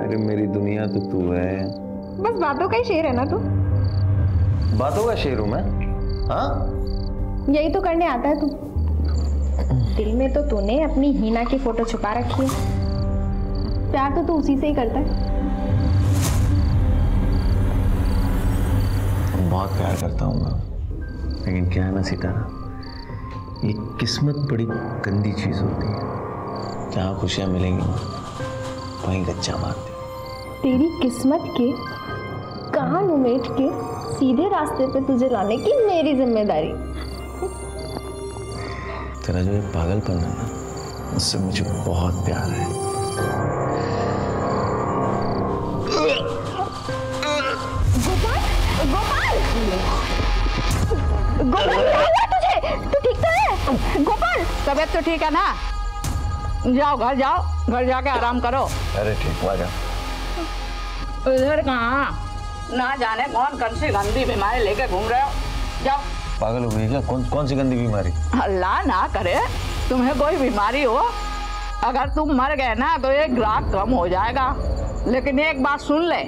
अरे मेरी दुनिया तो तू है। बस बातों का ही शेर है ना तू? बातों का शेर हूं मैं? हाँ, यही तो करने आता है तू। दिल में तो तूने अपनी हीना की फोटो छुपा रखी है। प्यार तो तू उसी से ही करता है। बहुत प्यार करता हूँ मैं, लेकिन क्या है ना सितारा, ये किस्मत बड़ी गंदी चीज होती है। जहाँ खुशियाँ मिलेंगी वहीं गच्चा मारती। तेरी किस्मत के कान उमेट के सीधे रास्ते पे तुझे लाने की मेरी जिम्मेदारी। तेरा जो ये पागलपन है ना, उससे मुझे बहुत प्यार है। गोपाल, गोपाल, गोपाल क्या हुआ तुझे? तू ठीक तो है? गोपाल तबीयत तो ठीक है ना? जाओ घर जाओ, घर जाके आराम करो। अरे ठीक हुआ जा। इधर कहाँ, ना जाने कौन कौन सी गंदी बीमारी लेके घूम रहे हो। जाओ। पागल हो गई क्या? कौन सी गंदी बीमारी? अल्लाह ना करे तुम्हें कोई बीमारी हो। अगर तुम मर गए ना तो एक ग्राहक कम हो जाएगा। लेकिन एक बात सुन ले,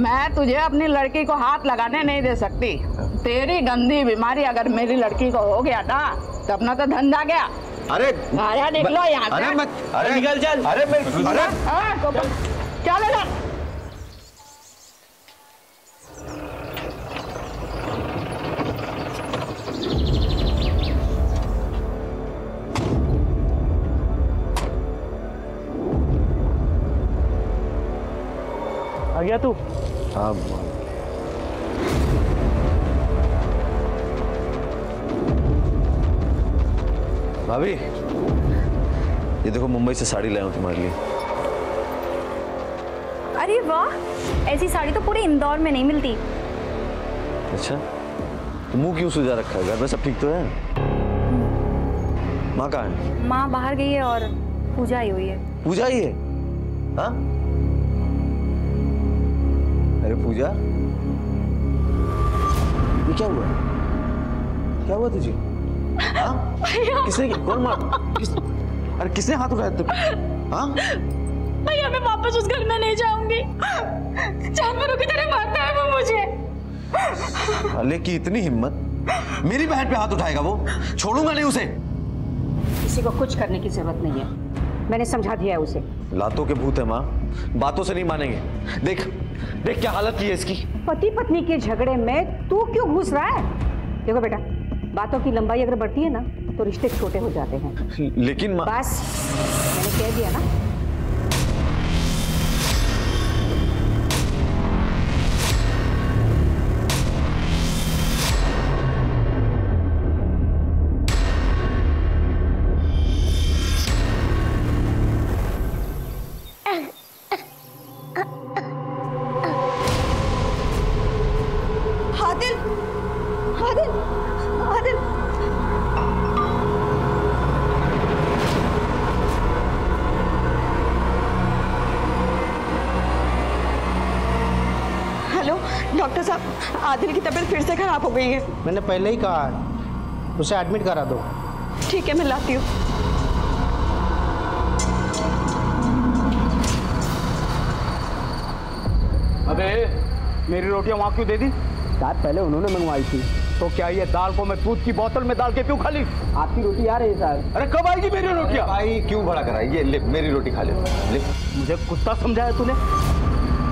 मैं तुझे अपनी लड़की को हाथ लगाने नहीं दे सकती। तेरी गंदी बीमारी अगर मेरी लड़की को हो गया ना तो अपना तो धंधा गया। अरे आया निकलो यहाँ से। अरे मत, अरे निकल चल। अरे चल इधर। आ गया तू? हाँ भाभी, ये देखो मुंबई से साड़ी लाया हूँ तुम्हारे लिए। अरे वाह, ऐसी साड़ी तो पूरे इंदौर में नहीं मिलती। अच्छा, तो मुंह क्यों सुजा रखा है? घर में सब ठीक तो है? माँ कहाँ है? माँ बाहर गई है और पूजा आई हुई है। पूजा ही है? हाँ? अरे पूजा, ये क्या हुआ? क्या हुआ तुझे? हाँ? किसने, कौन मार? अरे किसने हाथ उठाया तुम? हाँ? भैया मैं वापस उस घर में नहीं जाऊंगी। जानवरों की तरह मारता है वो मुझे। अले की इतनी हिम्मत, मेरी बहन पे हाथ उठाएगा वो? छोड़ूंगा नहीं उसे। किसी को कुछ करने की जरूरत नहीं है, मैंने समझा दिया है उसे। लातों के भूत है माँ, बातों से नहीं मानेंगे। देख देख क्या हालत की है इसकी। पति पत्नी के झगड़े में तू क्यों घुस रहा है? देखो बेटा, बातों की लंबाई अगर बढ़ती है ना तो रिश्ते छोटे हो जाते हैं। लेकिन माँ, बस मैंने कह दिया ना। डॉक्टर साहब, आदिल की तबीयत फिर से खराब हो गई है। मैंने पहले ही कहा है, उसे एडमिट करा दो। ठीक है, मैं लाती हूँ। अबे मेरी रोटियां वहां क्यों दे दी? शायद पहले उन्होंने मंगवाई थी। तो क्या ये दाल को मैं दूध की बोतल में डाल के क्यों खा ली? आपकी रोटी आ रही है साहब। अरे कब आएगी मेरी रोटियां? भाई क्यों बड़ा कराई? ये ले मेरी रोटी खा ले। मुझे कुत्ता समझा है तूने?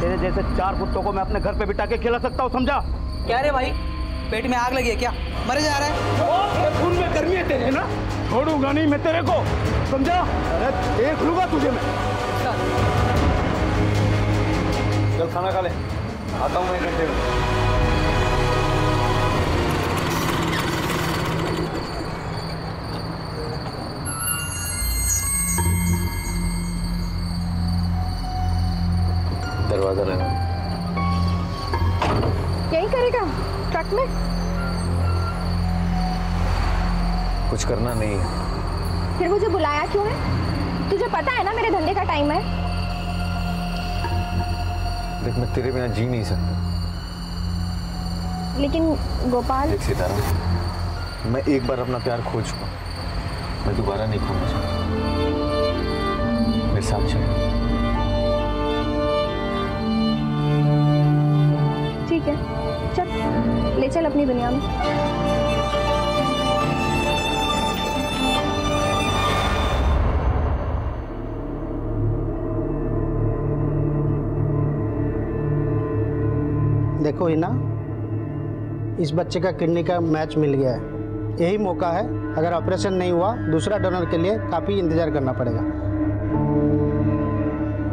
तेरे जैसे 4 कुत्तों को मैं अपने घर पे बिठा के खिला सकता हूँ, समझा? क्या रे भाई, पेट में आग लगी है क्या? मरे जा रहा है? खून में गर्मी है तेरे ना, छोड़ूंगा नहीं मैं तेरे को, समझा? अरे देख लूंगा तुझे मैं। चल खाना खा ले, आता हूँ मैं 1 घंटे में। दरवाजा रहना। यही करेगा ट्रक में? कुछ करना नहीं है। फिर मुझे बुलाया क्यों है? तुझे पता है ना मेरे धंधे का टाइम है। देख मैं तेरे बिना जी नहीं सकता। लेकिन गोपाल, देख सितारा, मैं एक बार अपना प्यार खो चुका, मैं दोबारा नहीं खोना चाहता। मेरे साथ चल। अपनी दुनिया में। देखो हिना, इस बच्चे का किडनी का मैच मिल गया है। यही मौका है, अगर ऑपरेशन नहीं हुआ दूसरा डोनर के लिए काफ़ी इंतज़ार करना पड़ेगा।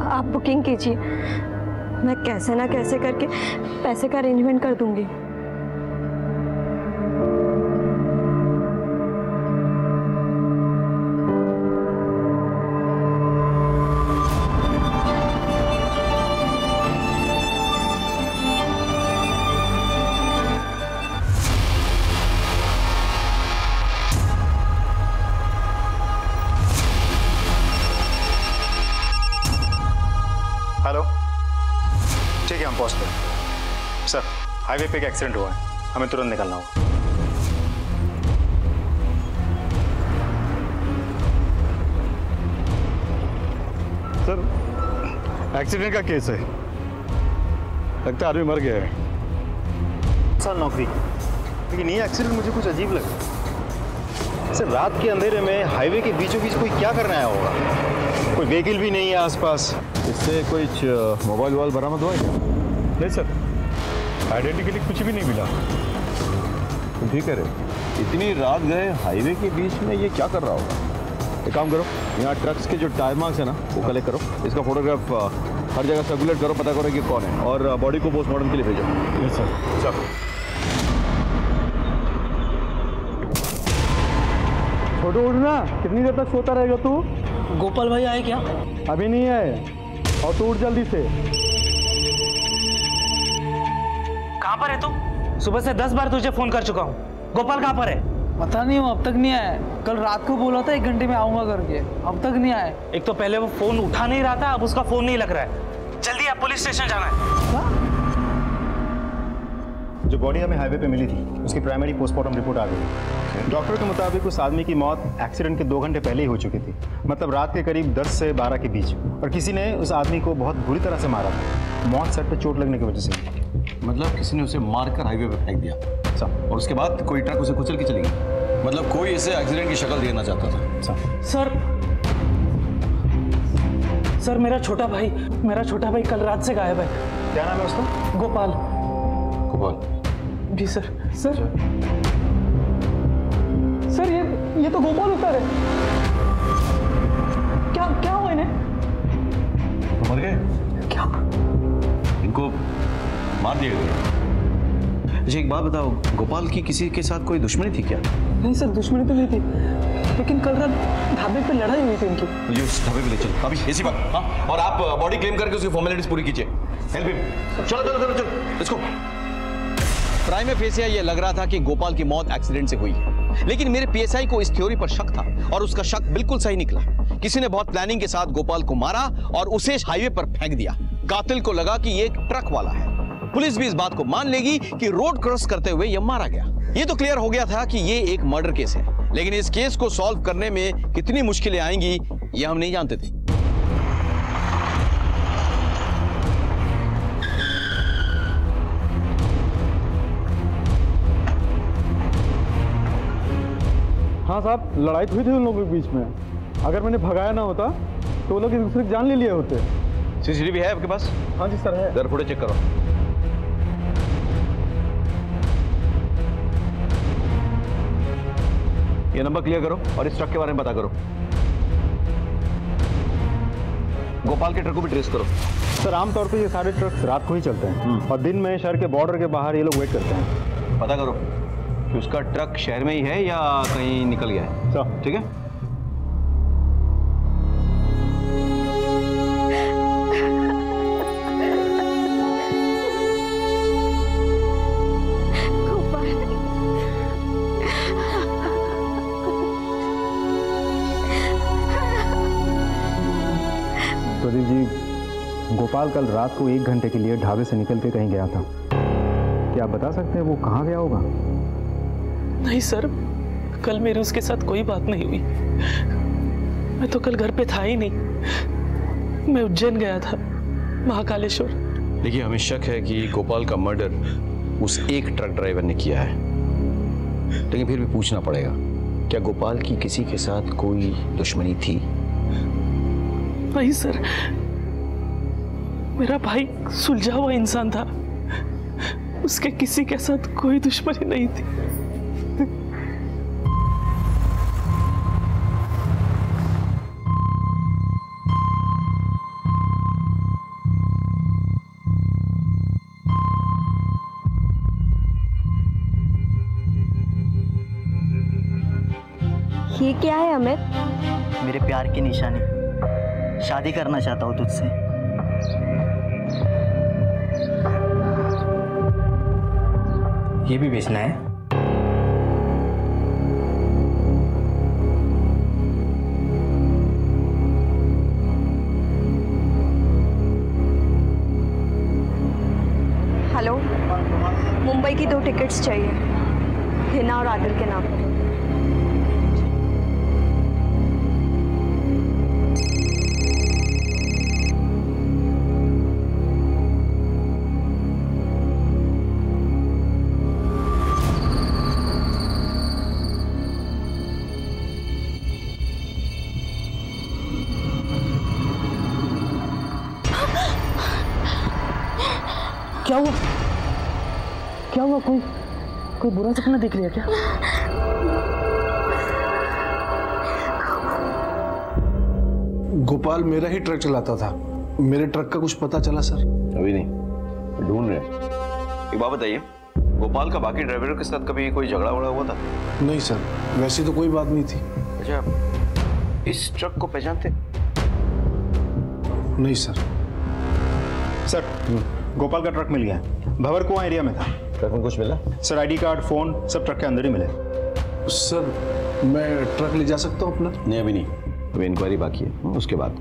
आप बुकिंग कीजिए, मैं कैसे ना कैसे करके पैसे का अरेंजमेंट कर दूंगी। हेलो, ठीक है हम पहुंचते हैं। सर, हाईवे पे एक एक्सीडेंट हुआ है, हमें तुरंत निकलना होगा। सर, एक्सीडेंट का केस है, लगता है आदमी मर गया है। सर नौकरी, लेकिन ये एक्सीडेंट मुझे कुछ अजीब लगा। सर रात के अंधेरे में हाईवे के बीचों बीच कोई क्या करने आया होगा? कोई व्हीकल भी नहीं है आसपास। इससे कोई मोबाइल वोबाइल बरामद हुआ है क्या? नहीं सर, आइडेंटिटी के लिए कुछ भी नहीं मिला। ठीक है रे, इतनी रात गए हाईवे के बीच में ये क्या कर रहा होगा? एक काम करो, यहाँ ट्रक्स के जो टायर मार्क्स है ना वो कलेक्ट करो, इसका फोटोग्राफ हर जगह सर्कुलेट करो, पता करो कि कौन है, और बॉडी को पोस्टमार्टम के लिए भेजो। Yes sir. चलो छोटू, उठना, कितनी देर तक सोता रहेगा तू? गोपाल भाई आए क्या? अभी नहीं आए, और तू उठ जल्दी से। कहाँ पर है तू? सुबह से 10 बार तुझे फोन कर चुका हूँ। गोपाल कहाँ पर है? पता नहीं, वो अब तक नहीं आया। कल रात को बोला था 1 घंटे में आऊंगा करके, अब तक नहीं आया। एक तो पहले वो फोन उठा नहीं रहा था, अब उसका फोन नहीं लग रहा है। जल्दी आप पुलिस स्टेशन जाना है। जो बॉडी हमें हाईवे पे मिली थी उसकी प्राइमरी पोस्टमार्टम रिपोर्ट आ गई। डॉक्टर के मुताबिक उस आदमी की मौत एक्सीडेंट के 2 घंटे पहले ही हो चुकी थी, मतलब रात के करीब 10 से 12 के बीच, और किसी ने उस आदमी को बहुत बुरी तरह से मारा था। मौत सर पे चोट लगने की वजह से। मतलब किसी ने उसे मारकर हाईवे पे फेंक दिया और उसके बाद कोई ट्रक उसे कुचल के चली गई? मतलब कोई इसे एक्सीडेंट की शक्ल देना चाहता था? सर मेरा छोटा भाई कल रात से गायब है। क्या नाम है उसका? गोपाल। गोपाल? जी सर। सर ये तो गोपाल उतर है। क्या हुआ इन्हें? मर गए क्या? इनको मार दिया गया। मुझे एक बात बताओ, गोपाल की किसी के साथ कोई दुश्मनी थी क्या? नहीं सर, दुश्मनी तो नहीं थी, लेकिन कल रात ढाबे पे लड़ाई हुई थी इनकी। मुझे उस ढाबे पे ले चलो अभी, ऐसी बात। हाँ, और आप बॉडी क्लेम करके उसकी फॉर्मेलिटीज पूरी कीजिए। Help him. चलो इसको। प्राइम फेसिया ये लग रहा था कि गोपाल की मौत एक्सीडेंट से हुई है, लेकिन मेरे पीएसआई को इस थ्योरी पर शक था, और उसका शक बिल्कुल सही निकला। किसी ने बहुत प्लानिंग के साथ गोपाल को मारा और उसे हाईवे पर फेंक दिया। कातिल को लगा कि ये एक ट्रक वाला है। पुलिस भी इस बात को मान लेगी कि रोड क्रॉस करते हुए यह मारा गया। ये तो क्लियर हो गया था कि ये एक मर्डर केस है, लेकिन इस केस को सॉल्व करने में कितनी मुश्किलें आएंगी ये हम नहीं जानते थे। हाँ साहब, लड़ाई तो हुई थी उन लोगों के बीच में। अगर मैंने भगाया ना होता तो वो लोग एक दूसरे की जान ले लिए होते। सीसीटीवी है आपके पास? हाँ जी सर है। जरा फुटेज चेक करो। ये नंबर क्लियर करो और इस ट्रक के बारे में पता करो। गोपाल के ट्रक को भी ट्रेस करो। सर आमतौर पे ये सारे ट्रक रात को ही चलते हैं, और दिन में शहर के बॉर्डर के बाहर ये लोग वेट करते हैं। पता करो कि उसका ट्रक शहर में ही है या कहीं निकल गया है। सर ठीक है। प्रदीप जी, गोपाल कल रात को 1 घंटे के लिए ढाबे से निकल के कहीं गया था। क्या आप बता सकते हैं वो कहाँ गया होगा? नहीं सर, कल मेरी उसके साथ कोई बात नहीं हुई। मैं तो कल घर पे था ही नहीं। मैं उज्जैन गया था, महाकालेश्वर। देखिए, हमें शक है कि गोपाल का मर्डर उस एक ट्रक ड्राइवर ने किया है, लेकिन फिर भी पूछना पड़ेगा, क्या गोपाल की किसी के साथ कोई दुश्मनी थी? नहीं सर, मेरा भाई सुलझा हुआ इंसान था, उसके किसी के साथ कोई दुश्मनी नहीं थी। ये क्या है अमित? मेरे प्यार की निशानी, शादी करना चाहता हूँ तुझसे। ये भी बेचना है? हेलो, मुंबई की 2 टिकट्स चाहिए, हिना और आदिल के नाम पे। क्या हुआ? क्या हुआ? कोई बुरा सपना देख लिया क्या? गोपाल मेरा ही ट्रक चलाता था, मेरे ट्रक का कुछ पता चला सर? अभी नहीं, ढूंढ रहे हैं। एक बात बताइए, गोपाल का बाकी ड्राइवरों के साथ कभी कोई झगड़ा वगड़ा हुआ था? नहीं सर, वैसी तो कोई बात नहीं थी। अच्छा, इस ट्रक को पहचानते? नहीं सर। सर, गोपाल का ट्रक मिल गया, भवर कुआं एरिया में था। ट्रक में कुछ मिला? सर, आईडी कार्ड, फोन सब ट्रक के अंदर ही मिले। सर, मैं ट्रक ले जा सकता हूँ अपना? नहीं, अभी नहीं, अभी इंक्वायरी बाकी है, उसके बाद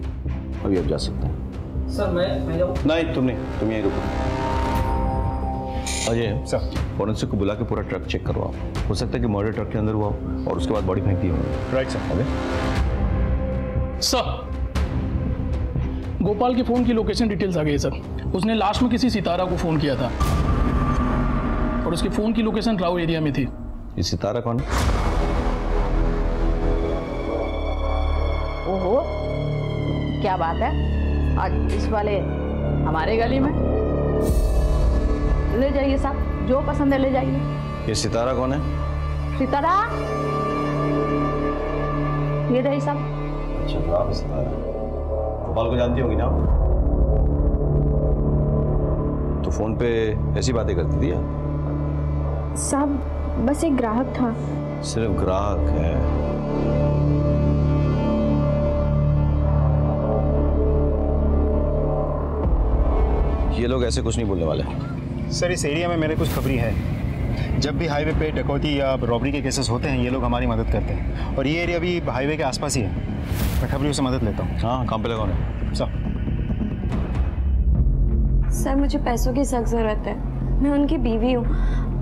अभी आप जा सकते हैं। सर मैं जाऊँ? नहीं, तुम नहीं, तुम यहीं रुको। अजय सर, फॉरेंसिक को बुला के पूरा ट्रक चेक करवाओ, हो सकता है कि मर्डर ट्रक के अंदर हुआ हो और उसके बाद बॉडी फेंक दी होगी। Right sir. अबे सर, गोपाल के फोन की लोकेशन डिटेल्स आ गई सर। उसने लास्ट में किसी सितारा को फोन किया था और उसके फोन की लोकेशन राव एरिया में थी। ये सितारा कौन है? ओहो, क्या बात है, आज इस वाले हमारे गली में। ले जाइए साहब, जो पसंद है ले जाइए। ये सितारा कौन है? सितारा ये रही साहब। अच्छा, राव सितारा। गोपाल को जानती होगी ना आप? तो फोन पे ऐसी बातें करती थी साहब? बस एक ग्राहक था। सिर्फ ग्राहक है? ये लोग ऐसे कुछ नहीं बोलने वाले। सर, इस एरिया में मेरे कुछ खबरी है, जब भी हाईवे पे डकैती या रॉबरी के केसेस होते हैं ये लोग हमारी मदद करते हैं, और ये एरिया भी हाईवे के आसपास ही है। मैं खबरियों से मदद लेता हूँ। हाँ, काम पे लगा है सर, मुझे पैसों की सख्त ज़रूरत है। मैं उनकी बीवी हूँ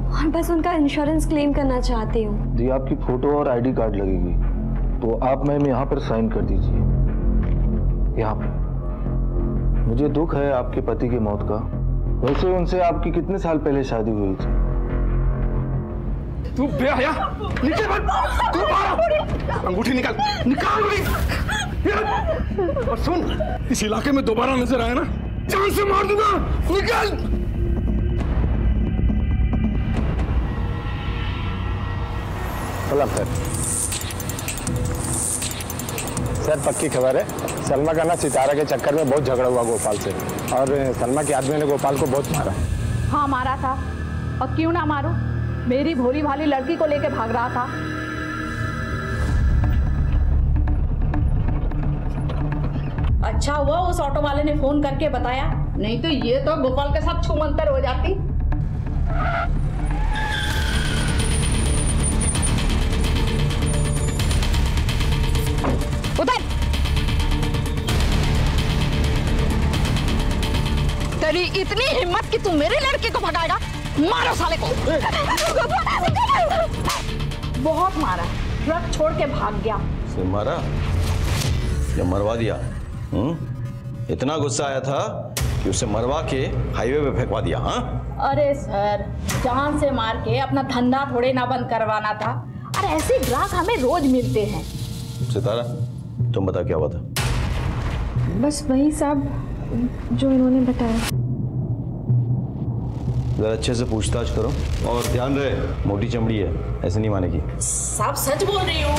और बस उनका इंश्योरेंस क्लेम करना चाहती हूँ। जी, आपकी फोटो और आईडी कार्ड लगेगी, तो आप मैम यहाँ पर साइन कर दीजिए, यहाँ पे। मुझे दुख है आपके पति की मौत का। वैसे उनसे आपकी कितने साल पहले शादी हुई थी? तू बेहया, नीचे मत, तू मारा, अंगूठी निकाल, निकाल अंगूठी। और सुन, इस इलाके में दोबारा नजर आया ना, जान से मार दूंगा, निकाल। सलाम सर। सर, पक्की खबर है, सलमा का ना सितारा के चक्कर में बहुत झगड़ा हुआ गोपाल से, और सलमा के आदमी ने गोपाल को बहुत मारा। हाँ, मारा था, और क्यों ना मारो, मेरी भोली भाली लड़की को लेके भाग रहा था। अच्छा हुआ उस ऑटो वाले ने फोन करके बताया, नहीं तो ये तो गोपाल के साथ छूमंतर हो जाती। उधर तेरी इतनी हिम्मत कि तू मेरी लड़की को भगाएगा? मारो साले को। बहुत मारा, ट्रक छोड़ के भाग गया। से मारा या मरवा दिया? इतना गुस्सा आया था कि उसे मरवा के हाईवे पे फेंकवा दिया? हाँ, अरे सर, जान से मार के अपना धंधा थोड़े ना बंद करवाना था। अरे ऐसे ग्राहक हमें रोज मिलते हैं। सितारा, तुम बता क्या हुआ था? बस वही साहब जो इन्होंने बताया। जरा अच्छे से पूछताछ करो और ध्यान रहे, मोटी चमड़ी है, ऐसे नहीं मानेगी। साहब सच बोल रही हूँ।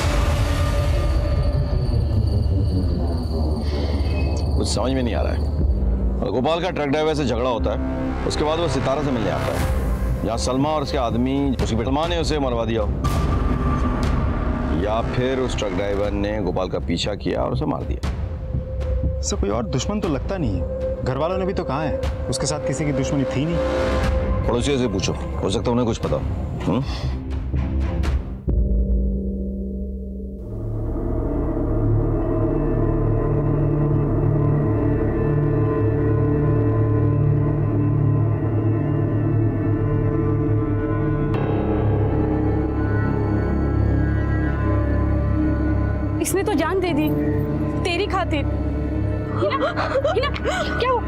कुछ समझ में नहीं आ रहा है। और गोपाल का ट्रक ड्राइवर से झगड़ा होता है, उसके बाद वो सितारा से मिलने आता है। जहाँ सलमा और उसके आदमी, उसकी बेटमा ने उसे मरवा दिया, या फिर उस ट्रक ड्राइवर ने गोपाल का पीछा किया और उसे मार दिया। सर कोई और दुश्मन तो लगता नहीं है। घर वालों ने भी तो कहा है उसके साथ किसी की दुश्मनी थी नहीं। पड़ोसियों से पूछो, हो सकता है उन्हें कुछ पता। इसने तो जान दे दी तेरी खातिर। हिना, हिना, क्या हुआ?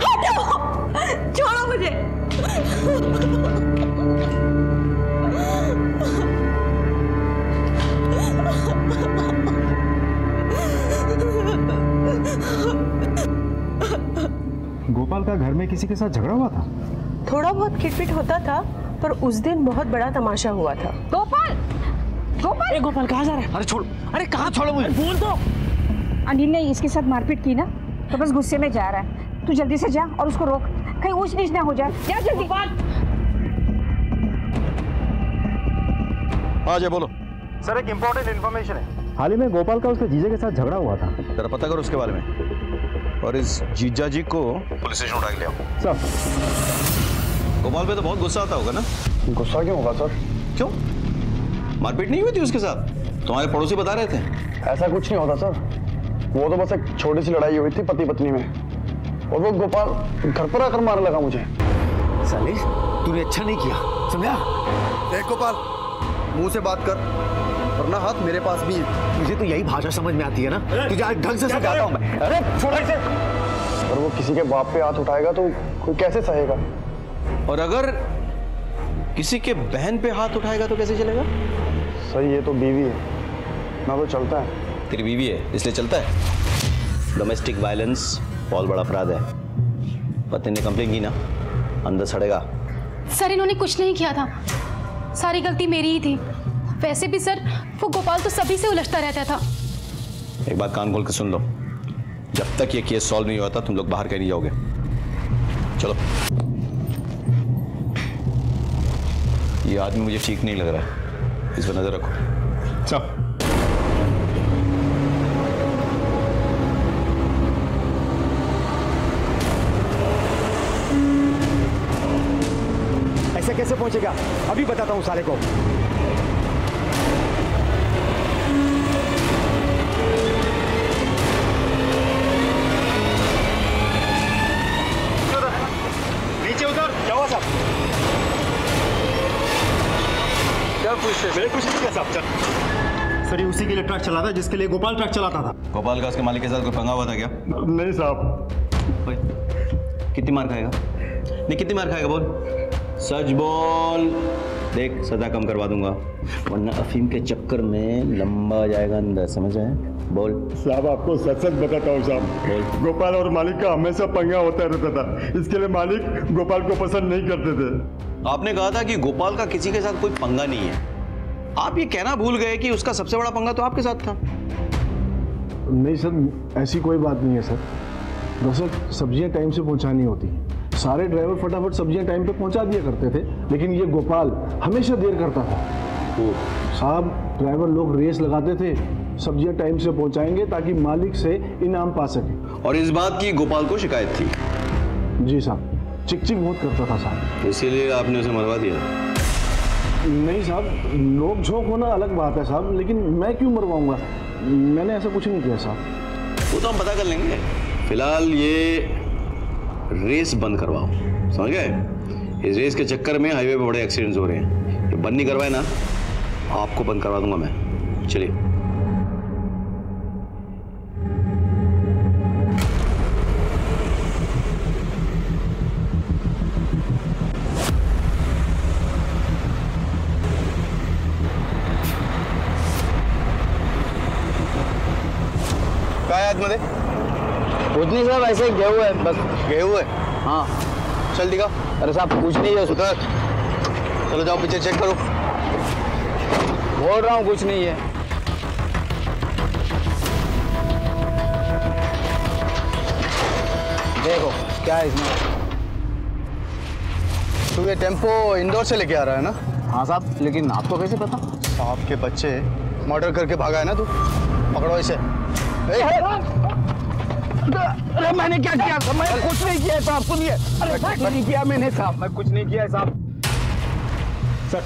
हटो! छोड़ो मुझे। गोपाल का घर में किसी के साथ झगड़ा हुआ था? थोड़ा बहुत खिटपिट होता था, पर उस दिन बहुत बड़ा तमाशा हुआ था। गोपाल, गोपाल, गोपाल कहाँ जा रहा है? अरे छोड़, अरे कहाँ छोड़ो मुझे? बोल दो। अनिल ने इसके साथ मारपीट की ना, तो बस गुस्से में जा रहा है। तू जल्दी से जा और उसको रोक, कहीं ऊंच नीच ना हो जाए। जा जल्दी। हाँ जी बोलो। सर एक इम्पोर्टेंट इन्फॉर्मेशन है। हाल ही में गोपाल का उसके जीजा के साथ झगड़ा हुआ था। जरा पता करो उसके बारे में, और इस जीजा जी को पुलिस स्टेशन उठा के ले आओ। सर गोपाल पे तो बहुत गुस्सा आता होगा ना? गुस्सा क्यों होगा सर? क्यों? मारपीट नहीं हुई थी उसके साथ? तुम्हारे पड़ोसी बता रहे थे। ऐसा कुछ नहीं होता सर, वो तो बस एक छोटी सी लड़ाई हुई थी पति पत्नी में, और वो गोपाल घर पर आकर मारने लगा मुझे। साले, तूने अच्छा नहीं किया, समझा? देख गोपाल, मुंह से बात कर, वरना हाथ मेरे पास भी है। मुझे तो यही भाषा समझ में आती है ना, तुझे आज ढंग से समझाता हूं मैं। अरे छोड़ इसे। और वो किसी के बाप पे हाथ उठाएगा तो कोई कैसे सहेगा? और अगर किसी के बहन पे हाथ उठाएगा तो कैसे चलेगा? सही, ये तो बीवी है ना, तो चलता है। तेरी बीवी है इसलिए चलता है? डोमेस्टिक वायलेंस बहुत बड़ा अपराध है। पति ने कंप्लेन की ना, अंदर सड़ेगा। सर इन्होंने कुछ नहीं किया था, सारी गलती मेरी ही थी। वैसे भी सर वो गोपाल तो सभी से उलझता रहता था। एक बात कान खोल के सुन लो, जब तक ये केस सॉल्व नहीं होता तुम लोग बाहर कहीं नहीं जाओगे। चलो। ये आदमी मुझे ठीक नहीं लग रहा है, इस पर नजर रखो। चल। ऐसे कैसे पहुंचेगा? अभी बताता हूं साले को। नीचे उतर। क्या हुआ साहब? क्या पूछते? मेरे कुछ नहीं किया साहब। चल। सर ये उसी के लिए ट्रक चलाता है जिसके लिए गोपाल ट्रक चलाता था। गोपाल का उसके मालिक के साथ कोई पंगा हुआ था क्या? नहीं साहब। कितनी मार खाएगा? नहीं कितनी मार खाएगा बोल, सच बोल। देख सजा कम करवा दूंगा, वरना अफीम के चक्कर में लंबा जाएगा अंदर, समझ आए? बोल। साहब आपको सच सच बताता हूँ साहब, गोपाल और मालिक का हमेशा पंगा होता रहता था, इसके लिए मालिक गोपाल को पसंद नहीं करते थे। आपने कहा था कि गोपाल का किसी के साथ कोई पंगा नहीं है। आप ये कहना भूल गए कि उसका सबसे बड़ा पंगा तो आपके साथ था। नहीं सर, ऐसी कोई बात नहीं है सर। दरअसल सब्जियां टाइम से पहुंचानी होती हैं, सारे ड्राइवर फटाफट सब्जियां टाइम पे पहुंचा दिया करते थे, लेकिन ये गोपाल हमेशा देर करता था। साहब ड्राइवर लोग रेस लगाते थे, सब्जियां टाइम से पहुंचाएंगे ताकि मालिक से इनाम पा सके। और इस बात की गोपाल को शिकायत थी? जी साहब, चिक बहुत करता था साहब। इसीलिए आपने उसे मरवा दिया? नहीं साहब, नोक झोंक होना अलग बात है साहब, लेकिन मैं क्यों मरवाऊंगा? मैंने ऐसा कुछ नहीं किया साहब। वो तो हम पता कर लेंगे, फिलहाल ये रेस बंद करवाओ, समझ गए? इस रेस के चक्कर में हाईवे पे बड़े एक्सीडेंट्स हो रहे हैं, ये बंद नहीं करवाए ना, आपको बंद करवा दूंगा मैं। चलिए। काय आतमध्ये? कुछ नहीं साहब, ऐसे गए हुए हैं बस। गए हुए? हाँ। चल दिखा। अरे साहब कुछ नहीं है। उतर। चलो जाओ पीछे चेक करो। बोल रहा हूँ कुछ नहीं है। देखो क्या है इसमें। तू ये टेम्पो इंदौर से लेके आ रहा है ना? हाँ साहब, लेकिन आपको कैसे पता? आपके बच्चे मर्डर करके भागा है ना तू? पकड़ो इसे। अरे मैंने क्या किया? मैं कुछ नहीं किया साहब, सुनिए। अरे कुछ नहीं किया मैंने साहब, मैं कुछ नहीं किया साहब। सर,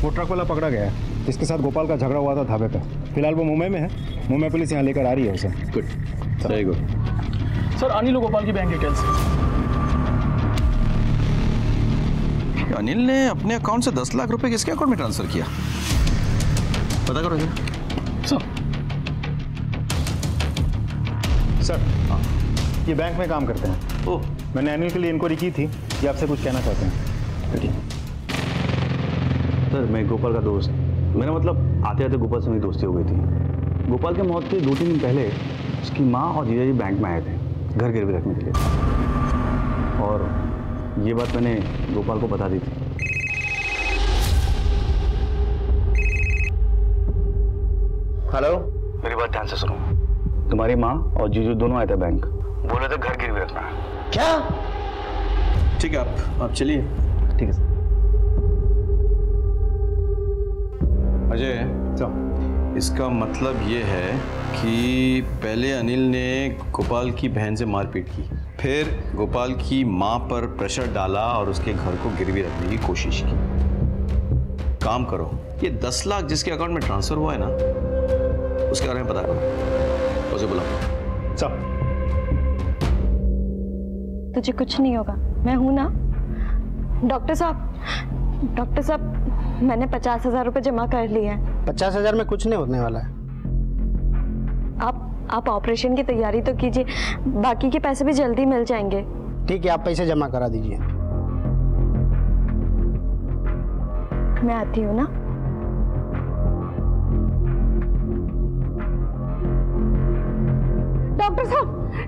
वो ट्रक वाला पकड़ा गया है जिसके साथ गोपाल का झगड़ा हुआ था ढाबे पे। फिलहाल वो मुंबई में है। मुंबई पुलिस यहाँ लेकर आ रही है उसे। Good, very good. Sir Anil और गोपाल की बैंक डिटेल्स। अनिल ने अपने अकाउंट से 10 लाख रुपए किसके अकाउंट में ट्रांसफर किया? पता करो सर, ये बैंक में काम करते हैं। ओह, मैंने अनिल के लिए इंक्वायरी की थी। ये आपसे कुछ कहना चाहते हैं। सर, मैं गोपाल का दोस्त। मेरा मतलब आते आते गोपाल से मेरी दोस्ती हो गई थी। गोपाल के मौत के 2-3 दिन पहले उसकी माँ और जीजाजी बैंक में आए थे घर गिरवी रखने के लिए, और ये बात मैंने गोपाल को बता दी थी। हेलो, मेरी बात ध्यान से सुनो। तुम्हारी माँ और जीजू दोनों आए थे बैंक, बोले थे घर गिरवी रखना है। क्या? ठीक है, आप चलिए। ठीक है सर। अजय, इसका मतलब ये है कि पहले अनिल ने गोपाल की बहन से मारपीट की, फिर गोपाल की मां पर प्रेशर डाला और उसके घर को गिरवी रखने की कोशिश की। काम करो, ये 10 लाख जिसके अकाउंट में ट्रांसफर हुआ है ना, उसके बारे में पता करो, उसे बुलाओ। तुझे कुछ नहीं होगा, मैं हूं ना। डॉक्टर साहब, मैंने 50,000 रुपए जमा कर लिए हैं। 50,000 में कुछ नहीं होने वाला है। आप ऑपरेशन की तैयारी तो कीजिए, बाकी के पैसे भी जल्दी मिल जाएंगे। ठीक है, आप पैसे जमा करा दीजिए। मैं आती हूँ ना।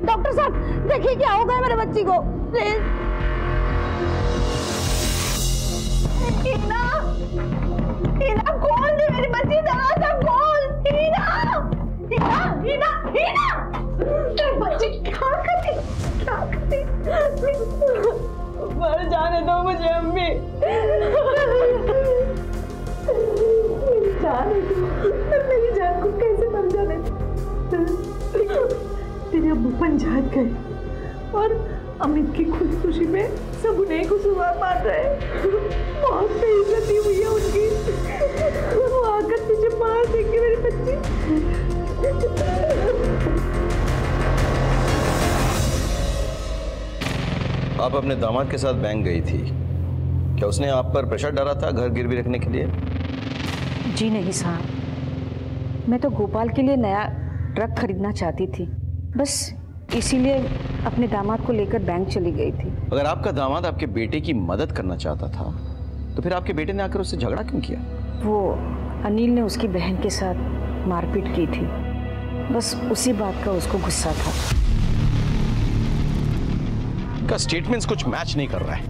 डॉक्टर साहब, देखिए क्या हो गया मेरे बच्ची को, प्लीज। हीना, खोल दे मेरी बच्ची, दरवाजा खोल। हीना, बच्ची क्या करती? मर जाने दो मुझे अम्मी। मेरी जान को कैसे मर जाने? तेरे अब्बू पंजाब गए और अमित की खुशखुशी में सब उन्हें खुशुमार मार रहे हैं। बहुत बेइज्जती हुई है उनकी। वो आकर तुझे मार देंगे मेरी बच्ची। आप अपने दामाद के साथ बैंक गई थी, क्या उसने आप पर प्रेशर डाला था घर गिरवी रखने के लिए? जी नहीं साहब, मैं तो गोपाल के लिए नया ट्रक खरीदना चाहती थी, बस इसीलिए अपने दामाद को लेकर बैंक चली गई थी। अगर आपका दामाद आपके बेटे की मदद करना चाहता था तो फिर आपके बेटे ने आकर उससे झगड़ा क्यों किया? वो अनिल ने उसकी बहन के साथ मारपीट की थी, बस उसी बात का उसको गुस्सा था। का स्टेटमेंट्स कुछ मैच नहीं कर रहा है।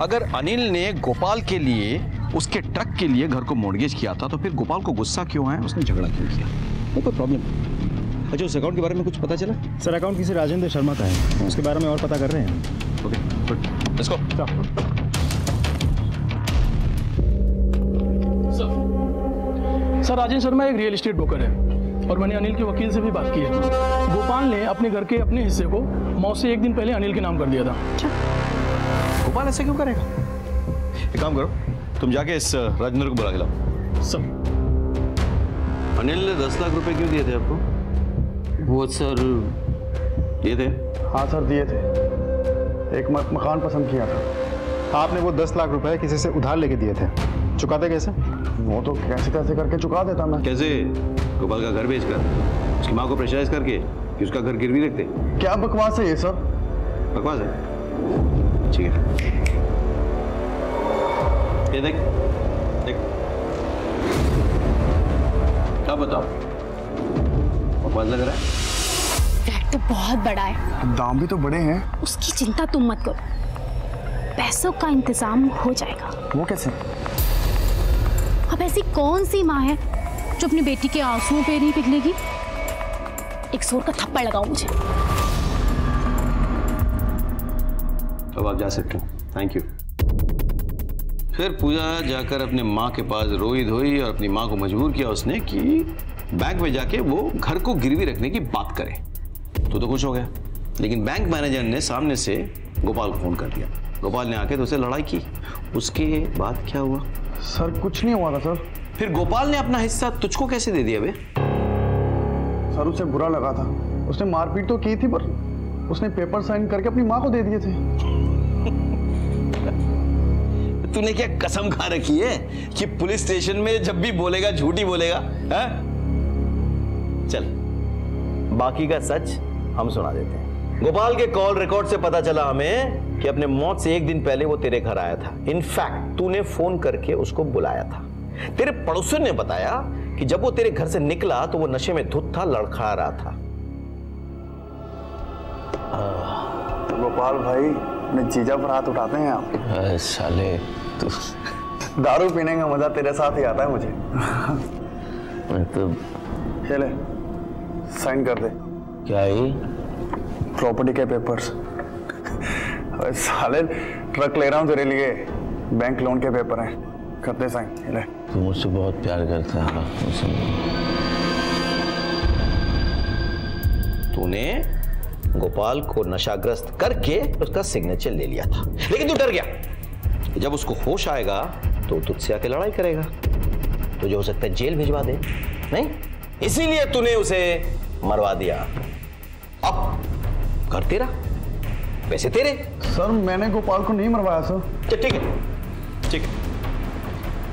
अगर अनिल ने गोपाल के लिए उसके ट्रक के लिए घर को मॉर्गेज किया था तो फिर गोपाल को गुस्सा क्यों है, उसने झगड़ा क्यों किया? वो कोई प्रॉब्लम? अच्छा, उस अकाउंट के बारे में कुछ पता चला? सर, अकाउंट किसी राजेंद्र शर्मा का है, उसके बारे में और पता कर रहे हैं। Okay, good, let's go. Sir, Rajendra Sharma एक रियल एस्टेट ब्रोकर है और मैंने अनिल के वकील से भी बात की है। गोपाल ने अपने घर के अपने हिस्से को मौत से 1 दिन पहले अनिल के नाम कर दिया था। गोपाल ऐसे क्यों करेगा? एक काम करो, तुम जाके इस राजेंद्र को बुला के लाओ। सर, अनिल ने 10 लाख रुपए क्यों दिए थे आपको? वो सर दिए थे? हाँ सर, दिए थे। एक मकान पसंद किया था। आपने वो 10 लाख रुपए किसी से उधार लेके दिए थे, चुकाते कैसे? वो तो कैसे तैसे करके चुका देता मैं। कैसे? गोपाल का घर बेचकर, उसकी माँ को प्रेशराइज करके कि उसका घर गिरवी रखते। क्या बकवास है ये सब? बकवास है? ठीक है, ये देख देख, क्या बताओ, बकवास लग रहा है? फ्लैट तो बहुत बड़ा है। दाम भी तो बड़े हैं। उसकी चिंता तुम मत करो, पैसों का इंतजाम हो जाएगा। वो कैसे? अब ऐसी कौन सी माँ है जो अपनी बेटी के आंसुओं पे नहीं पिघलेगी? एक जोर का थप्पड़ लगाओ मुझे। अब आप जा सकते हो। Thank you. फिर पूजा जाकर अपने माँ के पास रोई धोई और अपनी माँ को मजबूर किया उसने कि बैंक में जाके वो घर को गिरवी रखने की बात करे। तो खुश हो गया, लेकिन बैंक मैनेजर ने सामने से गोपाल को फोन कर दिया। गोपाल ने आके तो उसे लड़ाई की। उसके बाद क्या हुआ? सर कुछ नहीं हुआ था सर। फिर गोपाल ने अपना हिस्सा तुझको कैसे दे दिया बे? सर उसे बुरा लगा था, उसने मारपीट तो की थी, पर उसने पेपर साइन करके अपनी माँ को दे दिए थे। तूने क्या कसम खा रखी है कि पुलिस स्टेशन में जब भी बोलेगा झूठ ही बोलेगा? है? चल बाकी का सच हम सुना देते हैं। गोपाल के कॉल रिकॉर्ड से पता चला हमें कि अपने मौत से एक दिन पहले वो तेरे घर आया था। इनफैक्ट तूने फोन करके उसको बुलाया था। तेरे पड़ोसी ने बताया कि जब वो तेरे घर से निकला तो वो नशे में धुत था, लड़खड़ा रहा था। गोपाल भाई अपने जीजा पर हाथ उठाते हैं आप। साले तू दारू पीने का मजा तेरे साथ ही आता है मुझे। तो ले साइन कर दे। क्या ही? प्रॉपर्टी के पेपर्स। साले ट्रक ले रहा हूँ तेरे लिए, बैंक लोन के पेपर हैं, करते साइन। ले। तू मुझसे बहुत प्यार करता है। तूने गोपाल को नशाग्रस्त करके उसका सिग्नेचर ले लिया था, लेकिन तू डर गया। जब उसको होश आएगा तो तुझसे आके लड़ाई करेगा, तो जो हो सकता है जेल भिजवा दे। नहीं, इसीलिए तूने उसे मरवा दिया। अब घर तेरा, पैसे तेरे। सर मैंने गोपाल को नहीं मरवाया सर। ठीक है, ठीक है,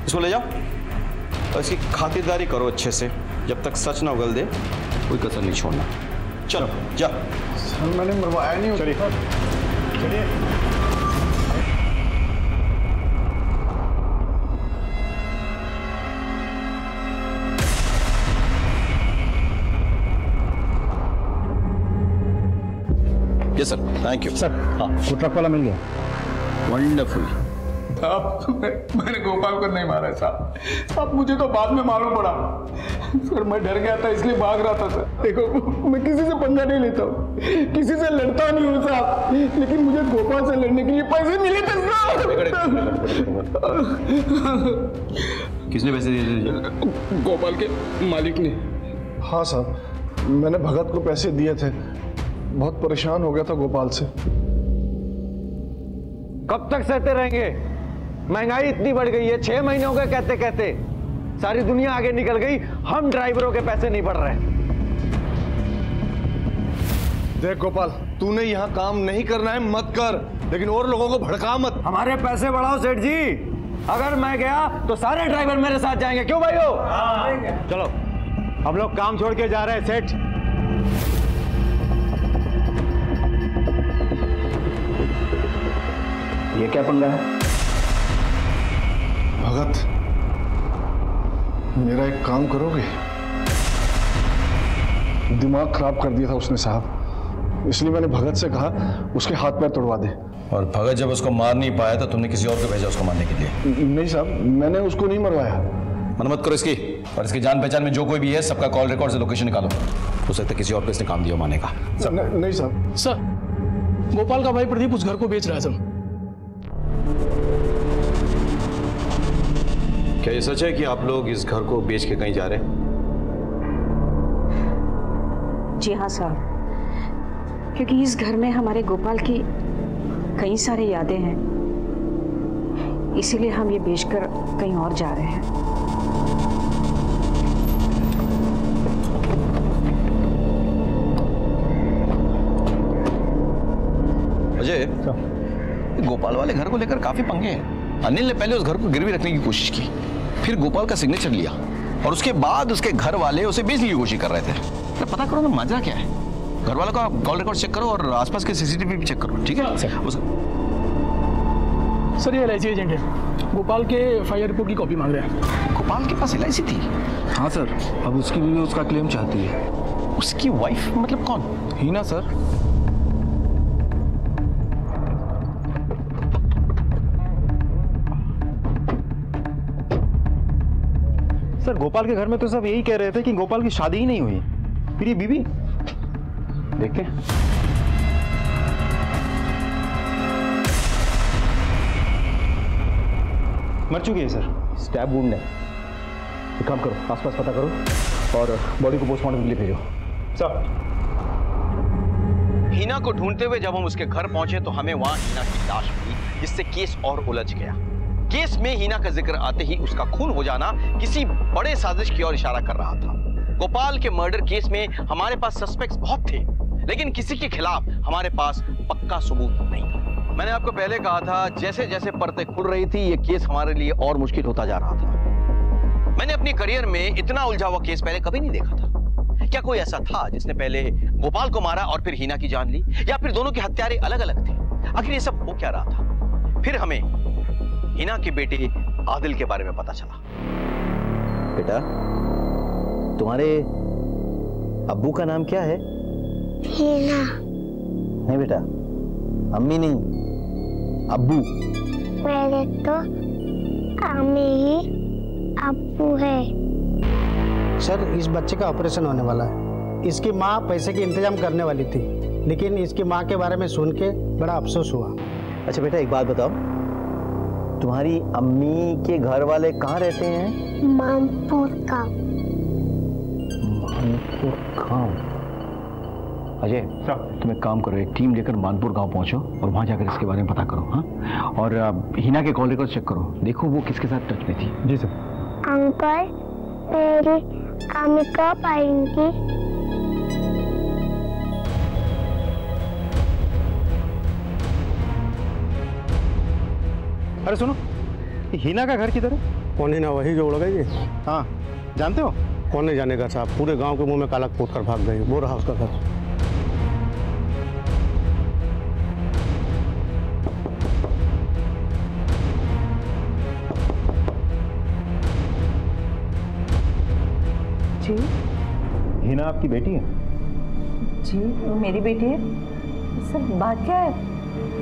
इसको ले जाओ और इसकी खातिरदारी करो अच्छे से। जब तक सच ना उगल दे कोई कसर नहीं छोड़ना। चलो जा। सर मैंने मरवाया नहीं। चलिए चलिए। Yes sir, thank you sir. हाँ वो ट्रक वाला मिल गया। वंडरफुल। मैंने गोपाल को नहीं मारा साहब। अब मुझे तो बाद में मालूम पड़ा सर। मैं डर गया था इसलिए भाग रहा था सर। देखो मैं किसी से पंगा नहीं लेता हूँ, किसी से लड़ता नहीं हूँ साहब, लेकिन मुझे गोपाल से लड़ने के लिए पैसे मिले थे साहब। किसने पैसे दिए थे? गोपाल के मालिक ने। हाँ साहब, मैंने भगत को पैसे दिए थे। बहुत परेशान हो गया था गोपाल से। कब तक सहते रहेंगे? महंगाई इतनी बढ़ गई है, 6 महीने हो गए कहते कहते। सारी दुनिया आगे निकल गई, हम ड्राइवरों के पैसे नहीं बढ़ रहे। देख गोपाल, तूने यहाँ काम नहीं करना है मत कर, लेकिन और लोगों को भड़का मत। हमारे पैसे बढ़ाओ सेठ जी। अगर मैं गया तो सारे ड्राइवर मेरे साथ जाएंगे। क्यों भाइयों? चलो हम लोग काम छोड़ के जा रहे हैं सेठ। ये क्या पंगा है? भगत, मेरा एक काम करोगे? दिमाग खराब कर दिया था उसने साहब, इसलिए मैंने भगत से कहा उसके हाथ पैर तोड़वा दे। और भगत जब उसको मार नहीं पाया तो तुमने किसी और को भेजा उसको मारने के लिए? नहीं साहब, मैंने उसको नहीं मरवाया। मन मत करो इसकी। और इसकी जान पहचान में जो कोई भी है सबका कॉल रिकॉर्ड से लोकेशन निकालो। हो सकता है किसी और पे इसने काम दिया मारने का। नहीं साहब। सर गोपाल का भाई प्रदीप उस घर को बेच रहा है सर। क्या ये सच है कि आप लोग इस घर को बेच के कहीं जा रहे हैं? जी हाँ साहब, क्योंकि इस घर में हमारे गोपाल की कई सारी यादें हैं, इसीलिए हम ये बेचकर कहीं और जा रहे हैं। अजय, गोपाल वाले घर को लेकर काफी पंगे हैं। अनिल ने पहले उस घर को गिरवी रखने की कोशिश की, फिर गोपाल का सिग्नेचर लिया और उसके बाद उसके घर वाले उसे बेचने की कोशिश कर रहे थे। तो पता करो ना माजरा क्या है। घर वालों का कॉल रिकॉर्ड चेक करो और आसपास के सीसीटीवी भी चेक करो, ठीक है? सर ये LIC एजेंट है, गोपाल के FIR रिपोर्ट की कॉपी मांग रहे हैं। गोपाल के पास LIC थी? हाँ सर, अब उसकी बीवी उसका क्लेम चाहती है। उसकी वाइफ मतलब कौन? हीना सर? सर गोपाल के घर में तो सब यही कह रहे थे कि गोपाल की शादी ही नहीं हुई, फिर ये बीबी देखते हैं। मर चुकी है सर, स्टैब वुंड है। एक काम करो, आसपास पता करो और बॉडी को पोस्टमार्टम के लिए भेजो। सर हीना को ढूंढते हुए जब हम उसके घर पहुंचे तो हमें वहां हीना की लाश मिली, जिससे केस और उलझ गया। केस में हीना का जिक्र आते ही उसका खून हो जाना किसी बड़े साजिश की ओर इशारा कर रहा था। गोपाल के मर्डर केस में हमारे पास सस्पेक्ट्स बहुत थे, लेकिन किसी के खिलाफ हमारे पास पक्का सबूत नहीं था। मैंने आपको पहले कहा था, जैसे जैसे परतें खुल रही थी ये केस हमारे लिए और मुश्किल होता जा रहा था। मैंने अपनी करियर में इतना उलझा हुआ केस पहले कभी नहीं देखा था। क्या कोई ऐसा था जिसने पहले गोपाल को मारा और फिर हीना की जान ली, या फिर दोनों के हत्यारे अलग अलग थे? आखिर ये सब हो क्या रहा था? फिर हमें हीना के बेटे आदिल के बारे में पता चला। बेटा, तुम्हारे अब्बू का नाम क्या है? हीना। नहीं बेटा, अम्मी नहीं, अब्बू। मेरे तो अम्मी ही अब्बू है। सर इस बच्चे का ऑपरेशन होने वाला है। इसकी माँ पैसे की इंतजाम करने वाली थी, लेकिन इसकी माँ के बारे में सुन के बड़ा अफसोस हुआ। अच्छा बेटा, एक बात बताओ, तुम्हारी अम्मी के घर वाले कहाँ रहते हैं? मानपुर गाँव। मानपुर गाँव? अजय, तुम एक काम करो, एक टीम लेकर मानपुर गांव पहुंचो और वहां जाकर इसके बारे में पता करो। हाँ, और हीना के कॉल रिकॉर्ड चेक करो, देखो वो किसके साथ टच में थी। जी सर। अंकल, मेरी अम्मी कब आएंगी? अरे सुनो, हीना का घर किधर है? कौन हीना? वही जो उड़ गई है। हाँ, जानते हो? कौन नहीं जानेगा साहब, पूरे गांव के मुंह में काला पोत कर भाग गई। वो रहा उसका घर। जी? हीना आपकी बेटी है? जी, मेरी बेटी है। सर बात क्या है?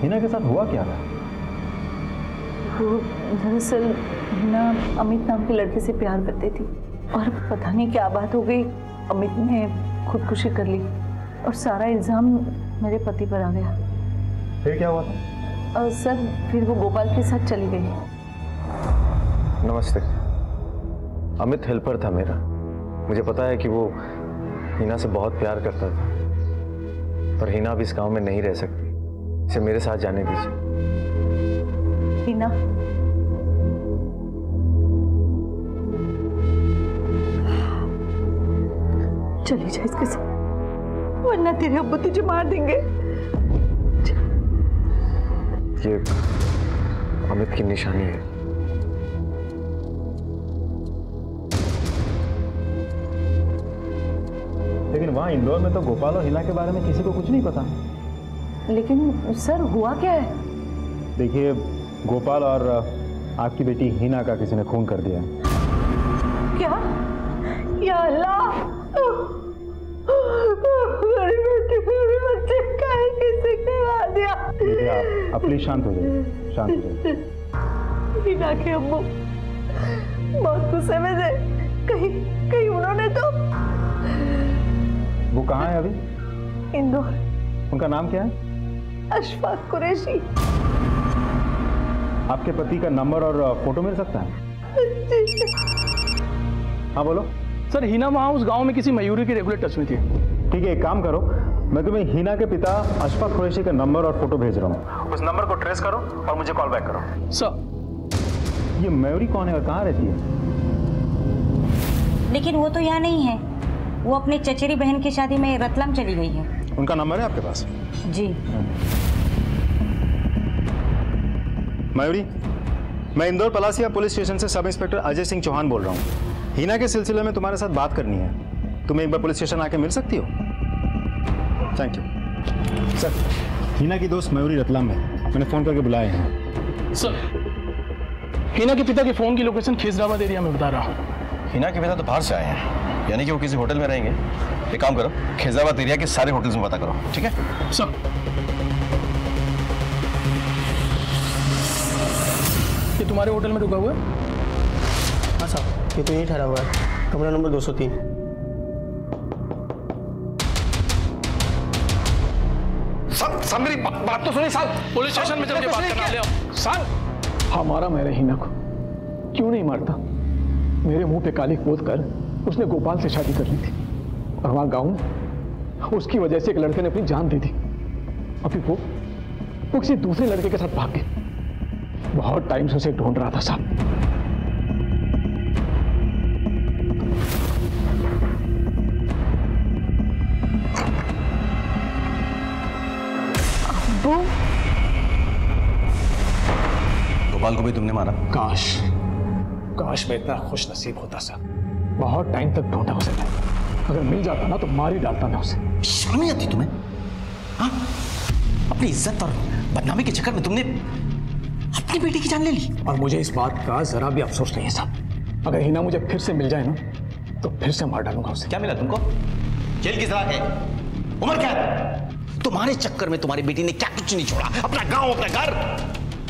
हीना के साथ हुआ क्या था? वो दरअसल हीना अमित नाम के लड़के से प्यार करती थी और पता नहीं क्या बात हो गई, अमित ने खुदकुशी कर ली और सारा इल्जाम मेरे पति पर आ गया। फिर क्या हुआ था? सर फिर वो गोपाल के साथ चली गई। नमस्ते। अमित हेल्पर था मेरा। मुझे पता है कि वो हीना से बहुत प्यार करता था, पर हीना अब इस गांव में नहीं रह सकती। इसे मेरे साथ जाने दीजिए। हीना, चली जा इसके साथ, वरना तेरे अब्बू तुझे मार देंगे। ये अमित की निशानी है। लेकिन वहाँ इंदौर में तो गोपाल और हीना के बारे में किसी को कुछ नहीं पता। लेकिन सर हुआ क्या है? देखिए, गोपाल और आपकी बेटी हीना का किसी ने खून कर दिया। क्या? या अल्लाह, मेरी बेटी, मेरे बच्चे का किसी ने मार दिया। देखिए आप प्लीज शांत हो जाइए, शांत हो जाइए। हीना के अब्बू बहुत गुस्से में थे। कहीं उन्होंने तो। वो कहाँ है अभी? इंदौर। उनका नाम क्या है? अशफाक कुरैशी। आपके पति का नंबर और फोटो मिल सकता है? हाँ बोलो। सर हीना वहाँ उस गांव में किसी मयूरी के रेगुलर टच में थी। ठीक है, एक काम करो, मैं तुम्हें हीना के पिता अशफाक कुरैशी का नंबर और फोटो भेज रहा हूँ। उस नंबर को ट्रेस करो और मुझे कॉल बैक करो। सर। ये मयूरी कौन है और कहाँ रहती है? लेकिन वो तो यहाँ नहीं है, वो अपने चचेरी बहन की शादी में रतलाम चली गई है। उनका नंबर है आपके पास? जी। मयूरी, मैं इंदौर पलासिया पुलिस स्टेशन से सब इंस्पेक्टर अजय सिंह चौहान बोल रहा हूँ। हीना के सिलसिले में तुम्हारे साथ बात करनी है। तुम एक बार पुलिस स्टेशन आके मिल सकती हो? Thank you. सर, हीना की दोस्त मयूरी रतलाम में, मैंने फोन करके बुलाया है। सर, हीना के पिता के फोन की लोकेशन खिजराबाद एरिया में बता रहा हूँ। हीना के पिता तो बाहर से आए हैं, यानी कि वो किसी होटल में रहेंगे। एक काम करो, खैजाबाद एरिया के सारे होटल्स में पता करो, ठीक है? सब ये तुम्हारे होटल में रुका हुआ है? हाँ साहब, ये तो यहीं ठहरा हुआ है, कमरा नंबर 203। सब मेरी बात तो सुनिए साहब। पुलिस स्टेशन में चल के बात करना ले आओ। साहब हमारा मेरे हिना को क्यों नहीं मारता? मेरे मुंह पे काली पोत कर उसने गोपाल से शादी कर ली थी और वहां गांव में उसकी वजह से एक लड़के ने अपनी जान दे दी। अभी वो किसी दूसरे लड़के के साथ भाग गए। बहुत टाइम से उसे ढूंढ रहा था साहब। गोपाल को भी तुमने मारा? काश मैं इतना खुश नसीब होता साहब। बहुत टाइम तक ढूंढा उसे मैं। अगर मिल जाता ना तो मार ही डालता मैं उसे। शर्म नहीं आती तुम्हें? हाँ? अपनी इज्जत और बदनामी के चक्कर में तुमने अपनी बेटी की जान ले ली। और मुझे इस बात का जरा भी अफसोस नहीं है साहब। अगर हिना मुझे फिर से मिल जाए ना तो फिर से मार डालूंगा उसे। क्या मिला तुमको? जेल की सलाह है, उम्र क्या है? तुम्हारे चक्कर में तुम्हारी बेटी ने क्या कुछ नहीं छोड़ा, अपना गांव, अपना घर,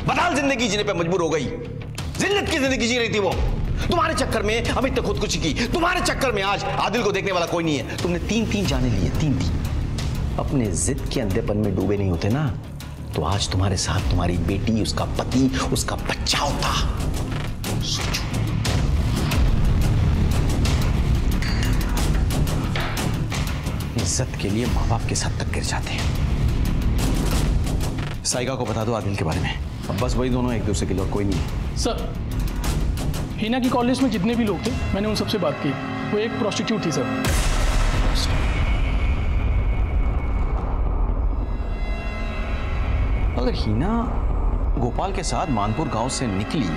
बदहाल जिंदगी जीने पे मजबूर हो गई। जिल्लत की जिंदगी जी रही थी वो। तुम्हारे चक्कर में अमित ने खुदकुशी की। तुम्हारे चक्कर में आज आदिल को देखने वाला कोई नहीं है। तुमने 3-3 जाने लिए, 3-3। अपने जिद के अंधेपन में डूबे नहीं होते ना तो आज तुम्हारे साथ तुम्हारी बेटी, उसका पति, उसका बच्चा होता। सोचो। इज्जत के लिए माँ बाप के साथ तक गिर जाते हैं। साइगा को बता दो आदिल के बारे में। अब बस वही दोनों एक दूसरे के लिए, कोई नहीं है। सर, हिना की कॉलेज में जितने भी लोग थे मैंने उन सबसे बात की। वो एक प्रोस्टिट्यूट थी सर। अगर हिना गोपाल के साथ मानपुर गांव से निकली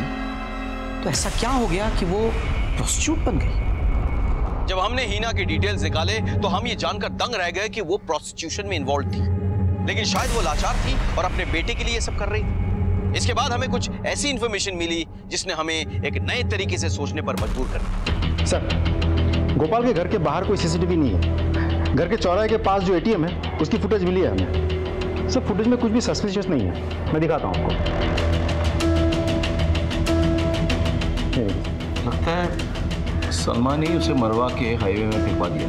तो ऐसा क्या हो गया कि वो प्रोस्टिट्यूट बन गई? जब हमने हिना की डिटेल्स निकाले तो हम ये जानकर दंग रह गए कि वो प्रोस्टिट्यूशन में इन्वॉल्व थी, लेकिन शायद वो लाचार थी और अपने बेटे के लिए सब कर रही थी। इसके बाद हमें कुछ ऐसी इंफॉर्मेशन मिली जिसने हमें एक नए तरीके से सोचने पर मजबूर कर दिया। सर, गोपाल के घर के बाहर कोई सीसीटीवी नहीं है। घर के चौराहे के पास जो एटीएम है उसकी फुटेज मिली है हमें। सर, फुटेज में कुछ भी सस्पिशियस नहीं है। मैं दिखाता हूँ आपको। लगता है सलमान ने उसे मरवा के हाईवे में फेंकवा दिया।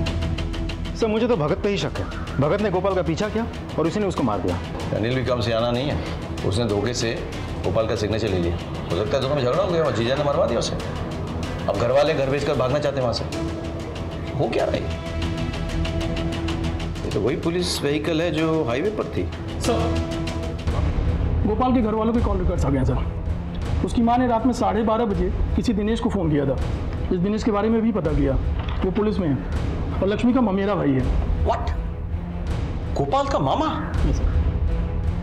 सर, मुझे तो भगत पे ही शक है। भगत ने गोपाल का पीछा किया और उसी ने उसको मार दिया। अनिल भी कम से आना नहीं है। उसने धोखे से गोपाल का सिग्नेचर ले लिया। हो सकता है दोनों में झगड़ा हो गया और जीजा ने मरवा दिया उसे। अब घर वाले घर बेचकर भागना चाहते हैं वहां से। हो क्या रहा है? ये तो वही पुलिस व्हीकल है जो हाईवे पर थी। सर, गोपाल के घर वालों के कॉल रिकॉर्ड्स आ गए सर। उसकी माँ ने रात में 12:30 बजे किसी दिनेश को फ़ोन किया था। इस दिनेश के बारे में भी पता किया। वो पुलिस में है और लक्ष्मी का ममेरा भाई है। व्हाट? गोपाल का मामा?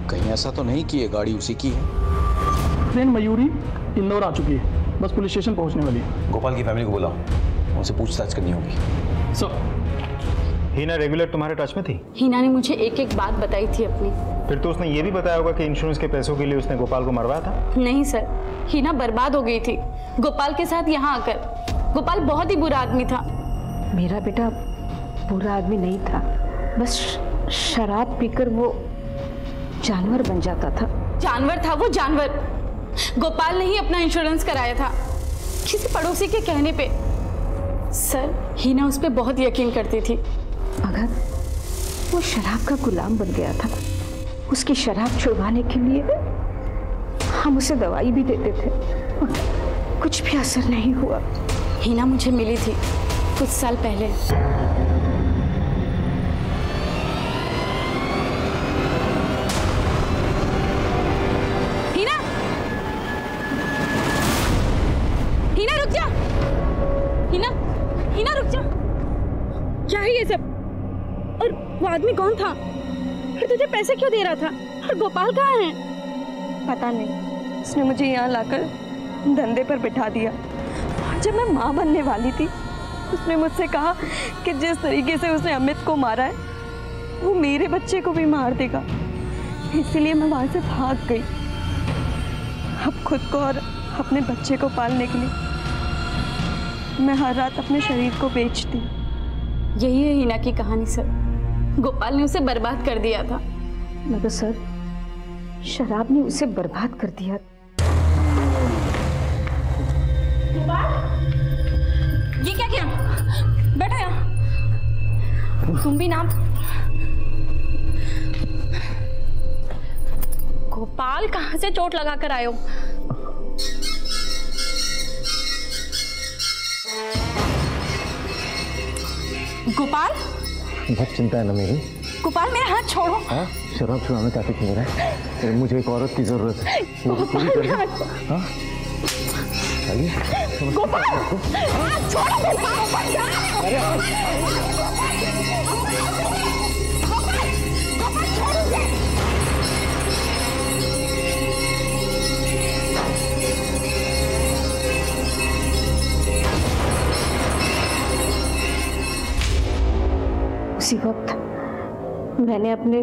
कहीं ऐसा तो नहीं कि ये गाड़ी उसी की है? ट्रेन मयूरी इंदौर आ चुकी है, बस पुलिस स्टेशन पहुंचने वाली है। गोपाल की फैमिली को बुलाओ, उनसे पूछताछ करनी होगी। सर, हिना रेगुलर तुम्हारे टच में थी? हिना ने मुझे एक बात बताई थी अपनी। फिर तो उसने ये भी बताया होगा कि इंश्योरेंस के पैसों के लिए उसने गोपाल को मरवाया था? नहीं सर, हिना बर्बाद हो गई थी गोपाल के साथ यहाँ आकर। गोपाल बहुत ही बुरा आदमी था। मेरा बेटा बुरा आदमी नहीं था, बस शराब पीकर वो जानवर बन जाता था। जानवर था वो, जानवर। गोपाल ने ही अपना इंश्योरेंस कराया था किसी पड़ोसी के कहने पे। सर, हिना उस पर बहुत यकीन करती थी। मगर वो शराब का गुलाम बन गया था। उसकी शराब छुड़वाने के लिए हम उसे दवाई भी देते थे, कुछ भी असर नहीं हुआ। हिना मुझे मिली थी कुछ साल पहले। क्या है ये सब? और वो आदमी कौन था? फिर तुझे पैसे क्यों दे रहा था? और गोपाल कहाँ है? पता नहीं, उसने मुझे यहाँ लाकर धंधे पर बिठा दिया। जब मैं माँ बनने वाली थी उसने मुझसे कहा कि जिस तरीके से उसने अमित को मारा है वो मेरे बच्चे को भी मार देगा। इसलिए मैं वहाँ से भाग गई। अब खुद को और अपने बच्चे को पालने के लिए मैं हर रात अपने शरीर को बेचती। यही है हिना की कहानी सर। गोपाल ने उसे बर्बाद कर दिया था। मगर सर, शराब ने उसे बर्बाद कर दिया। ये क्या किया? बैठो यहाँ। तुम भी नाम। गोपाल कहाँ से चोट लगा कर आए हो? गोपाल, बहुत चिंता है ना मेरी। गोपाल मेरा हाथ छोड़ो। हाँ, शराब छुड़ाना चाहते थे मेरा। मुझे एक औरत की जरूरत है। वो पूरी कर दो। हाँ? गोपाल, हाथ छोड़ो गोपाल। उसी वक्त मैंने अपने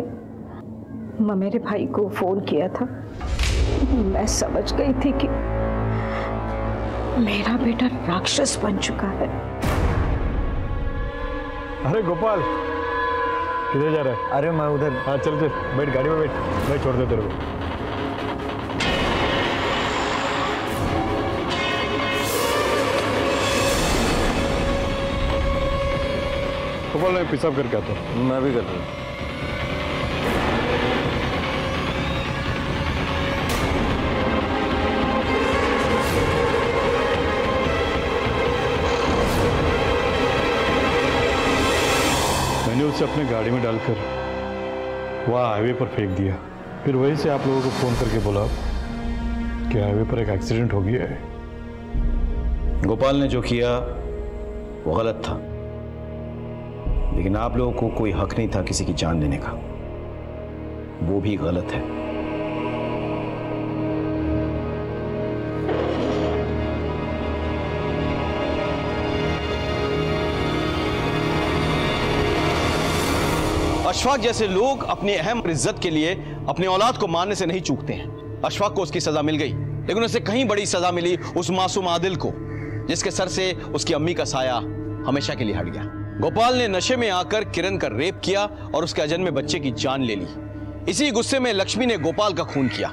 ममेरे भाई को फोन किया था। मैं समझ गई थी कि मेरा बेटा राक्षस बन चुका है। अरे गोपाल, किधर जा रहा है? अरे मैं उधर। हाँ चल चल, बैठ गाड़ी में बैठ, मैं छोड़ दे तेरे को। गोपाल, मैं पेशाब करके आता हूँ। मैं भी करता हूँ। मैंने उसे अपने गाड़ी में डालकर वहाँ हाईवे पर फेंक दिया। फिर वहीं से आप लोगों को फोन करके बोला कि हाईवे पर एक एक्सीडेंट हो गया है। गोपाल ने जो किया वो गलत था, लेकिन आप लोगों को कोई हक नहीं था किसी की जान लेने का। वो भी गलत है। अशफाक जैसे लोग अपनी अहम इज्जत के लिए अपनी औलाद को मारने से नहीं चूकते हैं। अशफाक को उसकी सजा मिल गई, लेकिन उसे कहीं बड़ी सजा मिली उस मासूम आदिल को, जिसके सर से उसकी अम्मी का साया हमेशा के लिए हट गया। गोपाल ने नशे में आकर किरण का रेप किया और उसके अजन्मे बच्चे की जान ले ली। इसी गुस्से में लक्ष्मी ने गोपाल का खून किया,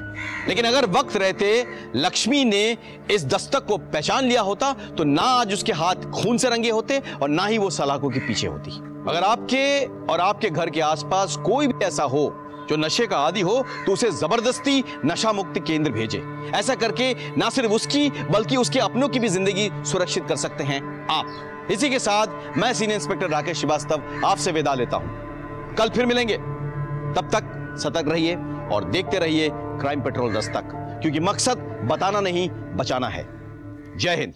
लेकिन अगर वक्त रहते लक्ष्मी ने इस दस्तक को पहचान लिया होता तो ना आज उसके हाथ खून से रंगे होते और ना ही वो सलाखों के पीछे होती। अगर आपके और आपके घर के आसपास कोई भी ऐसा हो जो नशे का आदी हो तो उसे जबरदस्ती नशा मुक्ति केंद्र भेजे। ऐसा करके ना सिर्फ उसकी बल्कि उसके अपनों की भी जिंदगी सुरक्षित कर सकते हैं आप। इसी के साथ मैं सीनियर इंस्पेक्टर राकेश श्रीवास्तव आपसे विदा लेता हूं। कल फिर मिलेंगे, तब तक सतर्क रहिए और देखते रहिए क्राइम पेट्रोल दस्तक, क्योंकि मकसद बताना नहीं बचाना है। जय हिंद।